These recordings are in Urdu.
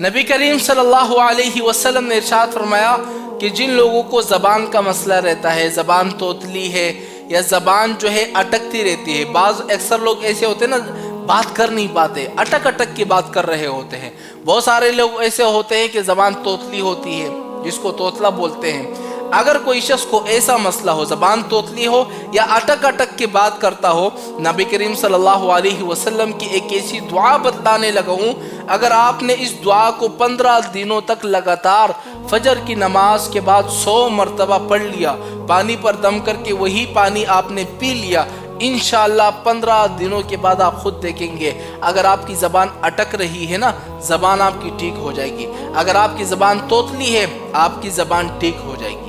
نبی کریم صلی اللہ علیہ وسلم نے ارشاد فرمایا کہ جن لوگوں کو زبان کا مسئلہ رہتا ہے، زبان توتلی ہے یا زبان جو ہے اٹکتی رہتی ہے، بعض اکثر لوگ ایسے ہوتے ہیں نا بات کر نہیں پاتے، اٹک اٹک کی بات کر رہے ہوتے ہیں، بہت سارے لوگ ایسے ہوتے ہیں کہ زبان توتلی ہوتی ہے جس کو توتلا بولتے ہیں۔ اگر کوئی شخص کو ایسا مسئلہ ہو، زبان توتلی ہو یا اٹک اٹک کی بات کرتا ہو، نبی کریم صلی اللہ علیہ وسلم کی ایک ایسی دعا بتلانے لگا ہوں، اگر آپ نے اس دعا کو 15 دنوں تک لگاتار فجر کی نماز کے بعد 100 مرتبہ پڑھ لیا، پانی پر دم کر کے وہی پانی آپ نے پی لیا، انشاءاللہ 15 دنوں کے بعد آپ خود دیکھیں گے اگر آپ کی زبان اٹک رہی ہے نا، زبان آپ کی ٹھیک ہو جائے گی، اگر آپ کی زبان توتلی ہے آپ کی زبان ٹھیک ہو جائے گی۔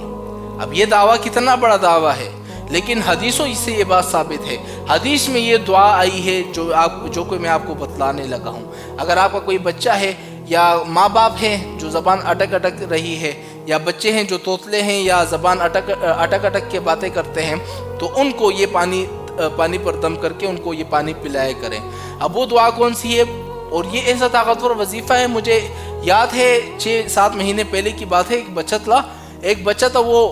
اب یہ دعویٰ کتنا بڑا دعویٰ ہے، لیکن حدیثوں سے یہ بات ثابت ہے، حدیث میں یہ دعا آئی ہے جو کوئی میں آپ کو بتلانے لگا ہوں۔ اگر آپ کا کوئی بچہ ہے یا ماں باپ ہے جو زبان اٹک اٹک رہی ہے، یا بچے ہیں جو توتلے ہیں یا زبان اٹک اٹک کے باتیں کرتے ہیں، تو ان کو یہ پانی پر دم کر کے ان کو یہ پانی پلایا کریں۔ اب وہ دعا کون سی ہے؟ اور یہ ایسا طاقتور وظیفہ ہے، مجھے یاد ہے 6-7 مہینے پہلے کی بات ہے، ایک بچہ تھا وہ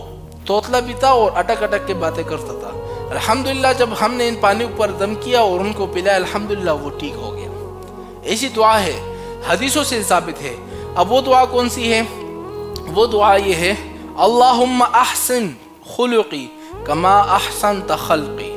توتلا بھی تھا اور اٹک اٹک کے باتیں کرتا تھا۔ الحمدللہ جب ہم نے ان پانی پر دم کیا اور ان کو پلایا، الحمدللہ وہ ٹھیک ہو گیا۔ ایسی دعا ہے، حدیثوں سے ثابت ہے۔ اب وہ دعا کون سی ہے؟ وہ دعا یہ ہے، اللہم احسن خلقی کما احسنت خلقی۔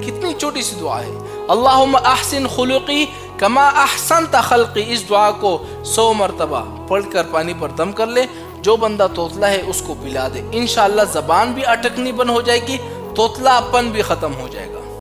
کتنی چھوٹی سی دعا ہے، اللہم احسن خلقی کما احسنت خلقی۔ اس دعا کو 100 مرتبہ پڑھ کر پانی پر دم کر لے، جو بندہ توتلا ہے اس کو پلا دے، انشاءاللہ زبان بھی اٹکنی بند ہو جائے گی، توتلا پن بھی ختم ہو جائے گا۔